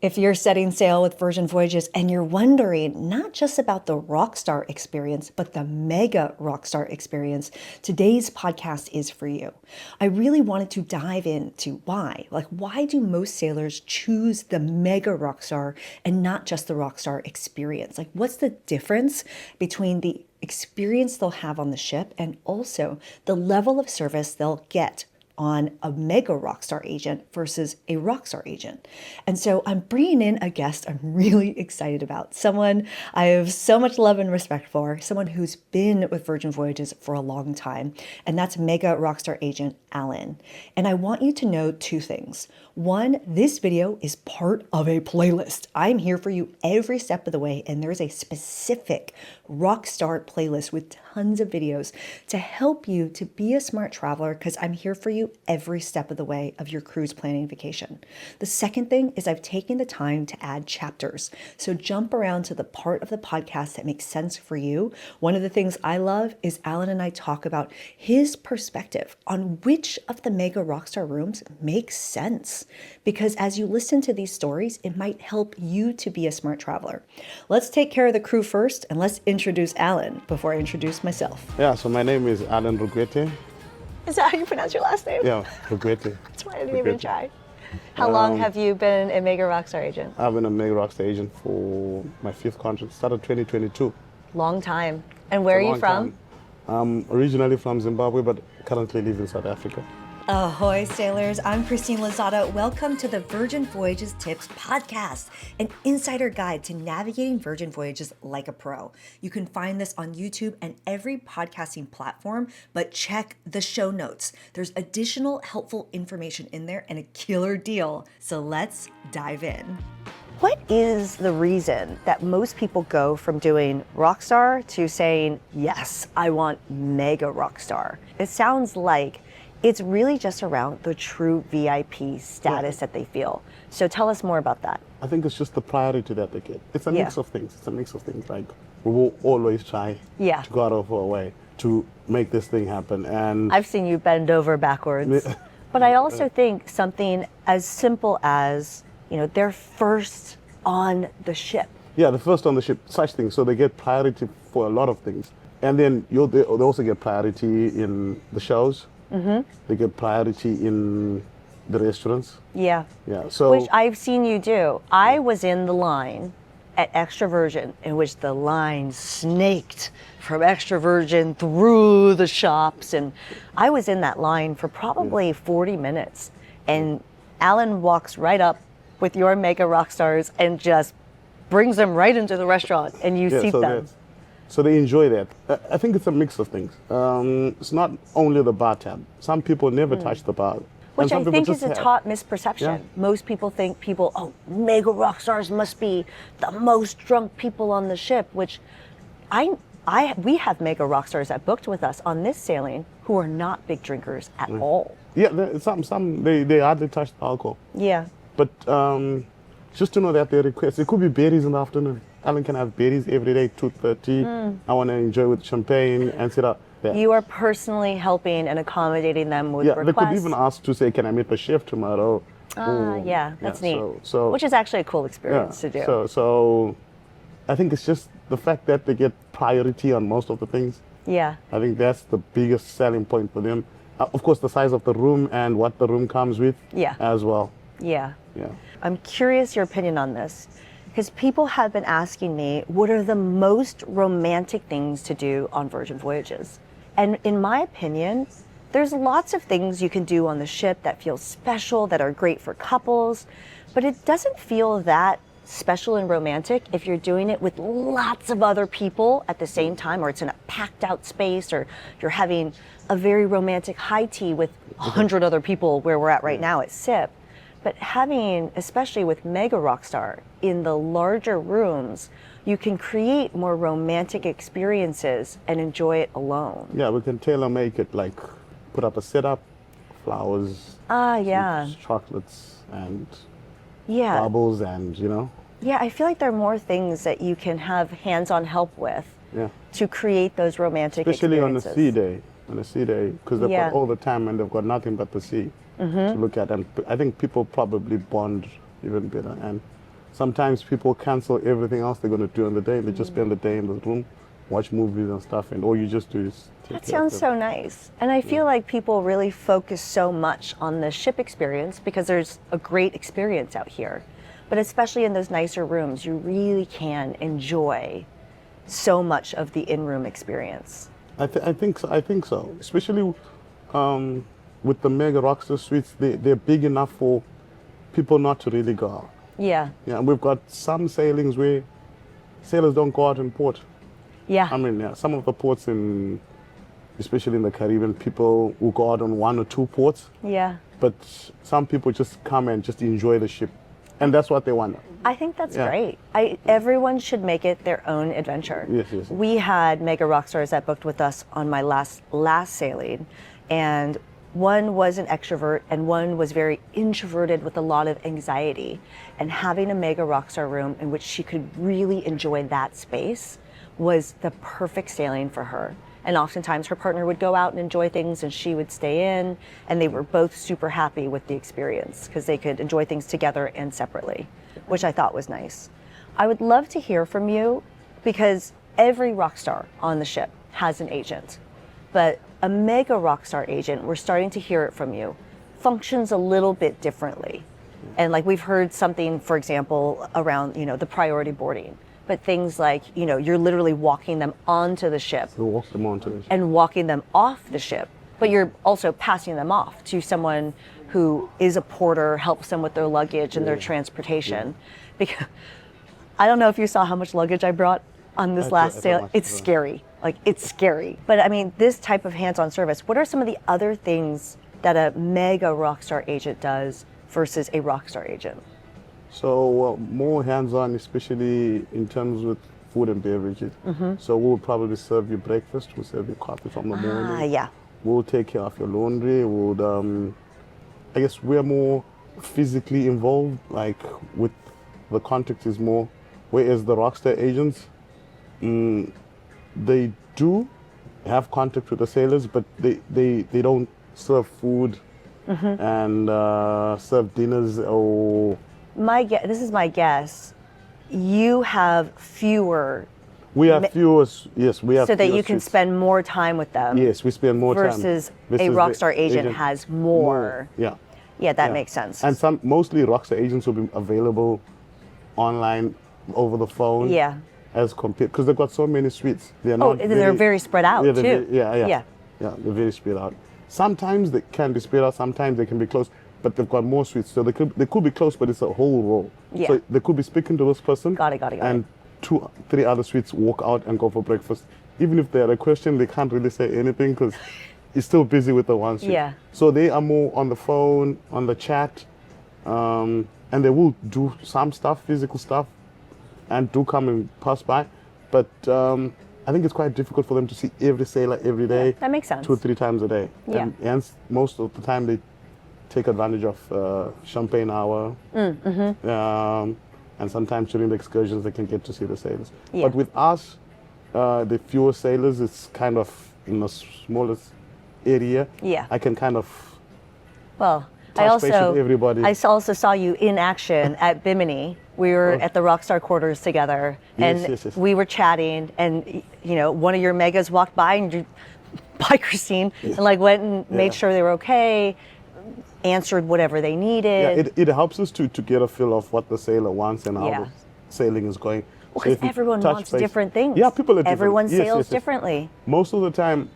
If you're setting sail with Virgin Voyages and you're wondering not just about the Rockstar experience, but the Mega Rockstar experience, today's podcast is for you. I really wanted to dive into why. Why do most sailors choose the Mega Rockstar and not just the Rockstar experience? What's the difference between the experience they'll have on the ship and also the level of service they'll get on a Mega Rockstar Agent versus a Rockstar Agent? And so I'm bringing in a guest I'm really excited about, someone I have so much love and respect for, someone who's been with Virgin Voyages for a long time, and that's Mega Rockstar Agent Allan. And I want you to know two things. One, this video is part of a playlist. I'm here for you every step of the way, and there's a specific Rockstar playlist with tons of videos to help you to be a smart traveler, because I'm here for you every step of the way of your cruise planning vacation. The second thing is I've taken the time to add chapters. So jump around to the part of the podcast that makes sense for you. One of the things I love is Allan and I talk about his perspective on which of the Mega Rockstar rooms makes sense. Because as you listen to these stories, it might help you to be a smart traveler. Let's take care of the crew first, and let's introduce Allan before I introduce myself. Yeah, so my name is Allan Ruguete. Is that how you pronounce your last name? Yeah, Ruguete. That's why I didn't even try. How long have you been a Mega Rockstar Agent? I've been a Mega Rockstar Agent for my 5th contract. Started 2022. Long time. And where are you from? I'm originally from Zimbabwe, but currently live in South Africa. Ahoy, sailors. I'm Christine Lozada. Welcome to the Virgin Voyages Tips Podcast, an insider guide to navigating Virgin Voyages like a pro. You can find this on YouTube and every podcasting platform, but check the show notes. There's additional helpful information in there and a killer deal. So let's dive in. What is the reason that most people go from doing Rockstar to saying, yes, I want Mega Rockstar? It sounds like it's really just around the true VIP status that they feel. So tell us more about that. I think it's just the priority that they get. It's a mix of things. Like, we will always try to go out of our way to make this thing happen. And I've seen you bend over backwards. But I also think something as simple as, they're first on the ship. Yeah, the first on the ship, such things. So they get priority for a lot of things. And then they also get priority in the shows. Mm-hmm. They get priority in the restaurants. Yeah. So which I've seen you do. I was in the line at Extra Virgin, in which the line snaked from Extra Virgin through the shops, and I was in that line for probably 40 minutes. And Allan walks right up with your Mega Rockstars and just brings them right into the restaurant, and you seat them. So they enjoy that. I think it's a mix of things. It's not only the bar tab. Some people never touch the bar. Which I think is a top misperception. Yeah. Most people think Mega Rockstars must be the most drunk people on the ship, which we have Mega Rockstars that booked with us on this sailing who are not big drinkers at all. Yeah, some they hardly touch the alcohol. Yeah. But just to know that they request, it could be berries in the afternoon. Allan can have berries every day, 2:30. I want to enjoy with champagne and sit up there. You are personally helping and accommodating them with requests. They could even ask to say, can I meet the chef tomorrow? That's neat. So, which is actually a cool experience to do. So I think it's just the fact that they get priority on most of the things. Yeah. I think that's the biggest selling point for them. Of course, the size of the room and what the room comes with as well. Yeah. I'm curious your opinion on this, because people have been asking me, what are the most romantic things to do on Virgin Voyages? And in my opinion, there's lots of things you can do on the ship that feel special, that are great for couples, but it doesn't feel that special and romantic if you're doing it with lots of other people at the same time, or it's in a packed out space, or you're having a very romantic high tea with 100 other people where we're at right now at SIP. But having, especially with Mega Rockstar, in the larger rooms, you can create more romantic experiences and enjoy it alone. Yeah, we can tailor make it, like put up a setup, flowers, chocolates, and bubbles, and Yeah, I feel like there are more things that you can have hands-on help with to create those romantic especially experiences. On a sea day, because they've got all the time and they've got nothing but the sea to look at. And I think people probably bond even better. And sometimes people cancel everything else they're going to do on the day. They just spend the day in the room, watch movies and stuff, and all you just do is take That care of sounds them. so nice. And I feel like people really focus so much on the ship experience because there's a great experience out here. But especially in those nicer rooms, you really can enjoy so much of the in-room experience. I think so. I think so. Especially with the Mega Rockstar Suites, they're big enough for people not to really go out. Yeah. Yeah, and we've got some sailings where sailors don't go out in port. Yeah. I mean, yeah, some of the ports especially in the Caribbean, people will go out on 1 or 2 ports, Yeah. but some people just come and just enjoy the ship, and that's what they want. I think that's Yeah. great. Everyone should make it their own adventure. Yes, yes. We had Mega Rockstars that booked with us on my last sailing, and one was an extrovert and one was very introverted with a lot of anxiety. And having a Mega Rockstar room in which she could really enjoy that space was the perfect sailing for her. And oftentimes her partner would go out and enjoy things and she would stay in, and they were both super happy with the experience because they could enjoy things together and separately, which I thought was nice. I would love to hear from you because every rock star on the ship has an agent, but a Mega Rockstar agent, we're starting to hear it from you, functions a little bit differently. And like we've heard something, for example, around, the priority boarding, but things like, you're literally walking them onto the ship We walk them onto the ship. and walking them off the ship, but you're also passing them off to someone who is a porter, helps them with their luggage and their transportation. Because I don't know if you saw how much luggage I brought on this last sail. It's scary. Like, it's scary. But I mean, this type of hands-on service, what are some of the other things that a Mega Rockstar agent does versus a Rockstar agent? So more hands-on, especially in terms with food and beverages. So we'll probably serve you breakfast, we'll serve you coffee from the morning. Yeah. We'll take care of your laundry. I guess we're more physically involved, like with the contact is more, whereas the Rockstar agents, they do have contact with the sailors, but they don't serve food and serve dinners or... This is my guess. You have fewer, We have fewer, yes, we have so that fewer you can suites. spend more time with them. Yes, we spend more time. Versus a the Rockstar agent has more. Yeah. Yeah, that Yeah. makes sense. And mostly Rockstar agents will be available online over the phone. Yeah. As compared, because they've got so many suites. They're not they're very spread out, yeah, too. Yeah, they're very spread out. Sometimes they can be spread out, sometimes they can be close, but they've got more suites. So they could be close, but it's a whole row. Yeah. So they could be speaking to this person. Got it. And 2, 3 other suites walk out and go for breakfast. Even if they had a question, they can't really say anything because he's still busy with the one suite. Yeah. So they are more on the phone, on the chat, and they will do some stuff, physical stuff, and do come and pass by. But I think it's quite difficult for them to see every sailor every day. That makes sense. 2 or 3 times a day. Yeah. And hence, most of the time they take advantage of champagne hour. And sometimes during the excursions they can get to see the sailors. Yeah. But with us, the fewer sailors, it's kind of in the smallest area. Yeah. I can kind of Well, I touch base also with everybody. also saw you in action at Bimini. We were at the Rockstar quarters together, and Yes. we were chatting, and one of your megas walked by, and by Christine, and like went and made sure they were okay, answered whatever they needed. Yeah, it helps us to get a feel of what the sailor wants and how Yeah. the sailing is going. Well, So if because you everyone touch wants base- different things. Yeah, people are different. Everyone Yes, sails yes, yes. differently. Most of the time,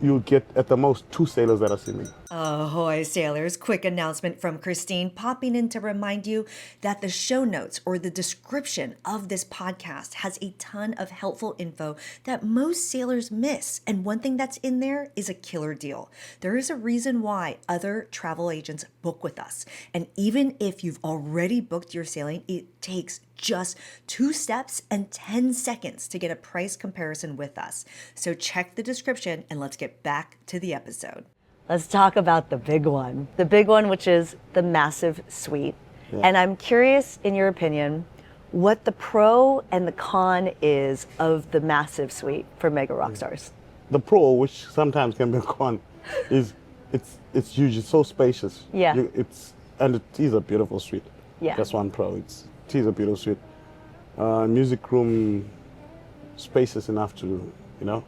you'll get at the most 2 sailors that are sailing. Ahoy, sailors. Quick announcement from Christine popping in to remind you that the show notes or the description of this podcast has a ton of helpful info that most sailors miss. And one thing that's in there is a killer deal. There is a reason why other travel agents book with us. And even if you've already booked your sailing, it takes just 2 steps and 10 seconds to get a price comparison with us. So check the description and let's get back to the episode. Let's talk about the big one. The big one, which is the massive suite. Yeah. And I'm curious, in your opinion, what the pro and the con is of the massive suite for Mega Rockstars. The pro, which sometimes can be a con, is it's huge. It's so spacious. Yeah. And it is a beautiful suite. Yeah. That's one pro. It is a beautiful suite. Music room spacious enough to, you know.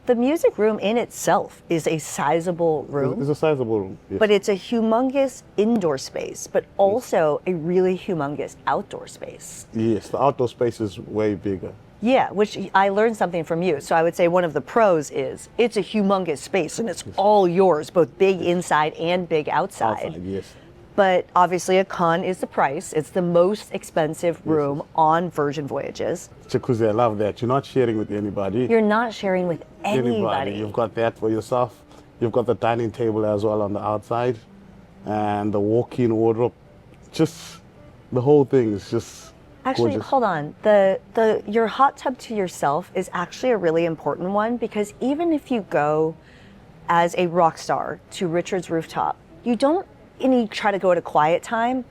The music room in itself is a sizable room. It's a sizable room. Yes. But it's a humongous indoor space, but also a really humongous outdoor space. Yes, the outdoor space is way bigger. Yeah, which I learned something from you. So I would say one of the pros is it's a humongous space and it's all yours, both big inside and big outside. Yes. But obviously a con is the price. It's the most expensive room on Virgin Voyages. Jacuzzi, I love that. You're not sharing with anybody. You're not sharing with anybody. You've got that for yourself. You've got the dining table as well on the outside, and the walk-in wardrobe. Just the whole thing is just Actually, gorgeous. hold on. Your hot tub to yourself is actually a really important one, because even if you go as a rock star to Richard's rooftop, you don't try to go at a quiet time.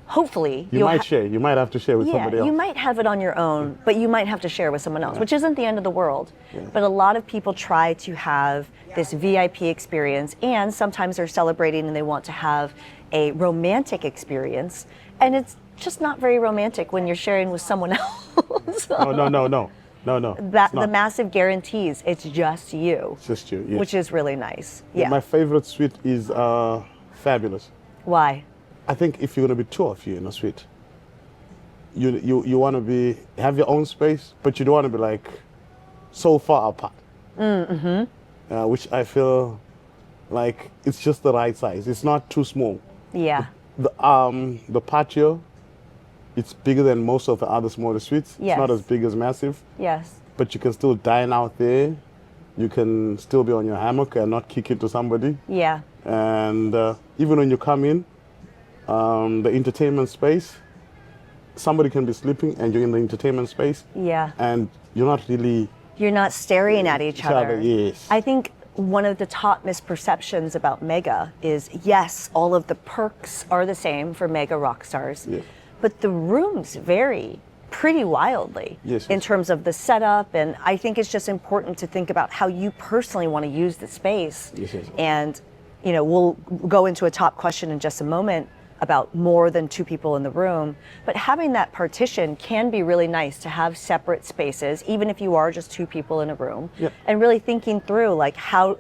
Hopefully, You might share. You might have to share with somebody else. you might have it on your own, but you might have to share with someone else, which isn't the end of the world. But a lot of people try to have this VIP experience, and sometimes they're celebrating and they want to have a romantic experience, and it's just not very romantic when you're sharing with someone else. No. The massive guarantees, it's just you. It's just you. Yes. Which is really nice. Yeah. My favorite suite is Fabulous. Why? I think if you're gonna be two of you in a suite, you want to have your own space, but you don't want to be like so far apart. Which I feel like it's just the right size. It's not too small. Yeah. The patio, it's bigger than most of the other smaller suites. Yes. It's not as big as Massive, Yes. but you can still dine out there. You can still be on your hammock and not kick into somebody. Yeah. And even when you come in, the entertainment space, somebody can be sleeping and you're in the entertainment space. Yeah. And you're not really You're not staring at each other. Yes. I think one of the top misperceptions about Mega is, yes, all of the perks are the same for Mega Rockstars, Yeah. but the rooms vary pretty wildly Yes, in yes. terms of the setup. And I think it's just important to think about how you personally want to use the space. Yes, yes. And, we'll go into a top question in just a moment about more than two people in the room, but having that partition can be really nice to have separate spaces, even if you are just two people in a room. Yep. And really thinking through, like, how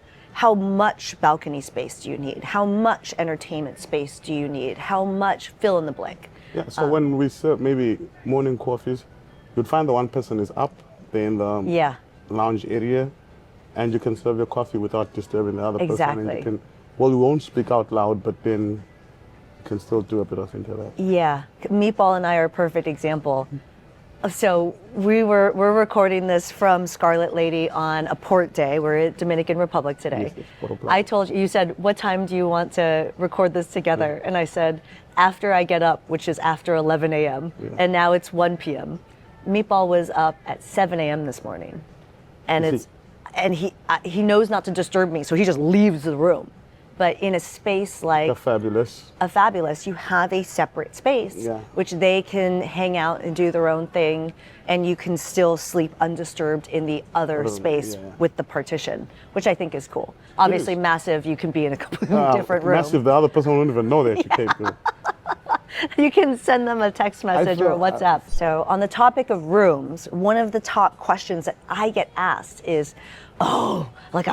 much balcony space do you need? How much entertainment space do you need? How much fill in the blank? Yeah, so when we serve maybe morning coffees, you'd find the one person is up there in the Yeah, lounge area, and you can serve your coffee without disturbing the other person. And Exactly. you can, we won't speak out loud, but then you can still do a bit of interaction. yeah. Meatball and I are a perfect example. So we're recording this from Scarlet Lady on a port day. We're at Dominican Republic today. Yes, yes, Puerto Plata. I told you said, what time do you want to record this together? And I said, after I get up, which is after 11 a.m. And now it's 1 p.m. Meatball was up at 7 a.m. this morning. And he knows not to disturb me, so he just leaves the room. But in a space like They're fabulous. a Fabulous, you have a separate space, Yeah. which they can hang out and do their own thing, and you can still sleep undisturbed in the other space yeah. with the partition, which I think is cool. Obviously, is. Massive, you can be in a completely different room. Massive, the other person won't even know that you came through. You can send them a text message or a feel- WhatsApp. So on the topic of rooms, one of the top questions that I get asked is, I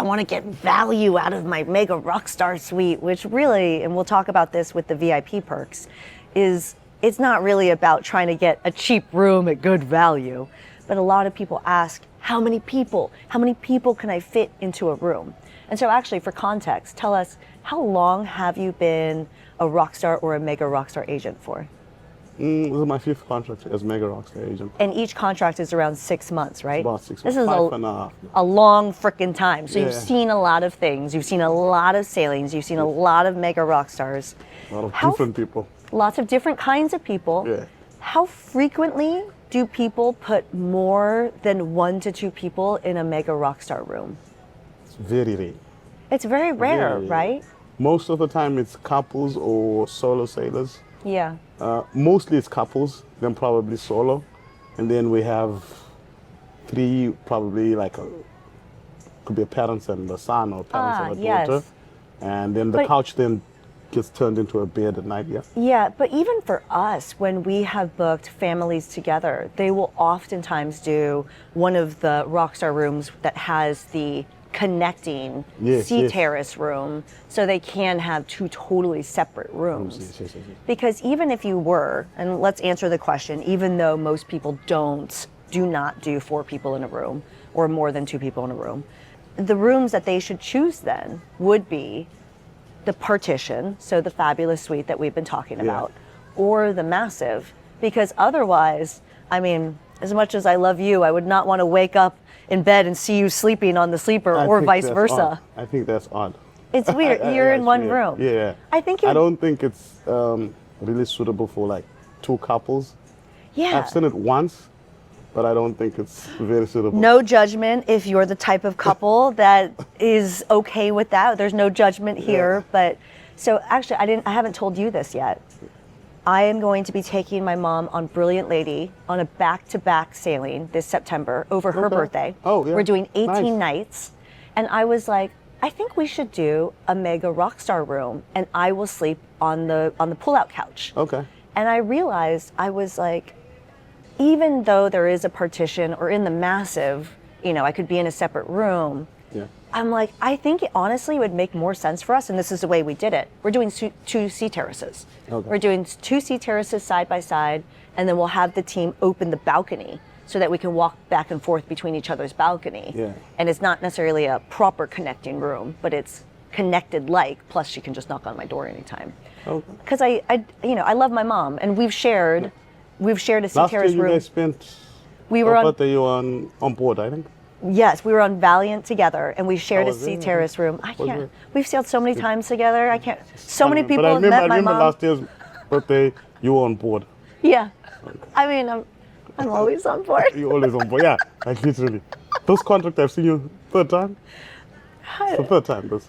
want to get value out of my Mega Rockstar Suite, which really, and we'll talk about this with the VIP perks, is it's not really about trying to get a cheap room at good value. But a lot of people ask, how many people can I fit into a room? And so actually, for context, tell us, how long have you been a Rockstar or a Mega Rockstar agent for? This is my 5th contract as Mega Rockstar Agent. And each contract is around 6 months, right? About 6 This months, is 5.5. a long freaking time. So you've Yeah. seen a lot of things. You've seen a lot of sailings. You've seen a lot of Mega Rockstars. A lot of How- different people. Lots of different kinds of people. Yeah. How frequently do people put more than 1 to 2 people in a Mega Rockstar room? It's very rare. It's very rare, Very. right? Most of the time it's couples or solo sailors. Yeah. Mostly it's couples, then probably solo. And then we have 3, probably could be a parents and the son or parents and a daughter. Yes. And then the But- couch then gets turned into a bed at night. Yeah. Yeah, but even for us, when we have booked families together, they will oftentimes do one of the Rockstar rooms that has the connecting sea terrace room, so they can have two totally separate rooms. Yes. Because even if you were, and let's answer the question, even though most people do not do 4 people in a room or more than 2 people in a room, the rooms that they should choose then would be the partition, so the fabulous suite that we've been talking about, or the massive, because otherwise, I mean, as much as I love you, I would not want to wake up in bed and see you sleeping on the sleeper, or vice versa. Odd. I think that's odd. It's weird. You're in one room. Yeah. I think I don't think it's really suitable for like 2 couples. Yeah. I've seen it once, but I don't think it's very suitable. No judgment if you're the type of couple that is okay with that. There's no judgment here. But so actually, I haven't told you this yet. I am going to be taking my mom on Brilliant Lady on a back-to-back sailing this September over her birthday. Oh, yeah. We're doing 18 Nice. nights. And I was like, I think we should do a Mega Rockstar room, and I will sleep on the pull-out couch. Okay. And I realized, I was like, even though there is a partition, or in the massive, you know, I could be in a separate room. Yeah. I'm like, I think it honestly would make more sense for us, and this is the way we did it. We're doing 2 sea terraces. Okay. We're doing 2 sea terraces side by side, and then we'll have the team open the balcony so that we can walk back and forth between each other's balcony. Yeah. And it's not necessarily a proper connecting room, but it's connected like, plus she can just knock on my door anytime. Okay. Because I love my mom, and we've shared a sea Last year terrace you room. guys spent. We were on. birthday you were on board, I think. Yes, we were on Valiant together, and we shared a was sea it? terrace room. I Was can't. it? We've sailed so many times together. I can't. So many people But I have remember, met my mom. last year's birthday you were on board. Yeah. I mean, I'm always on board. You're always on board. Yeah, like literally. Those contracts I've seen you 3rd time. It's the 3rd time.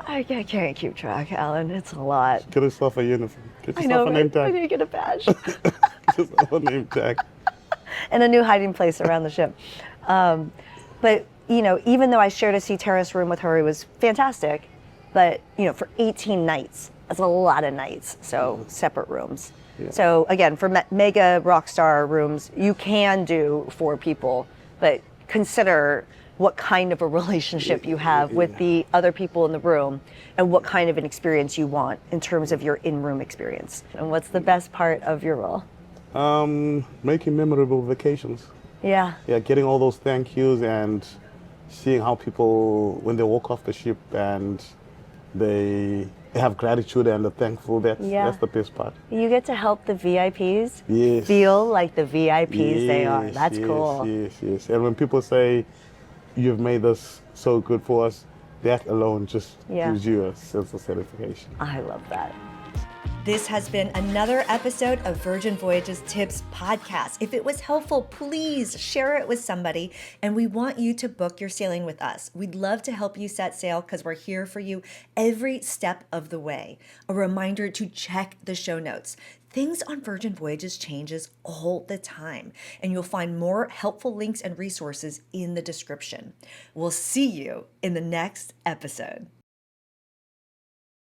I can't keep track, Alan. It's a lot. Get yourself a uniform. Get I yourself know. a name I need tag. to get a badge Get yourself a name tag. and a new hiding place around the ship. But even though I shared a sea terrace room with her, it was fantastic. But for 18 nights, that's a lot of nights. So separate rooms. Yeah. So again, for Mega Rockstar rooms, you can do 4 people, but consider what kind of a relationship you have with the other people in the room, and what kind of an experience you want in terms of your in-room experience. And what's the best part of your role? Making memorable vacations. Yeah. Yeah, getting all those thank yous and seeing how people, when they walk off the ship and they have gratitude and are thankful, that's the best part. You get to help the VIPs Yes. feel like the VIPs they are. Yes, That's yes, cool. Yes. And when people say, you've made this so good for us, that alone just gives you a sense of satisfaction. I love that. This has been another episode of Virgin Voyages Tips Podcast. If it was helpful, please share it with somebody. And we want you to book your sailing with us. We'd love to help you set sail because we're here for you every step of the way. A reminder to check the show notes. Things on Virgin Voyages changes all the time, and you'll find more helpful links and resources in the description. We'll see you in the next episode.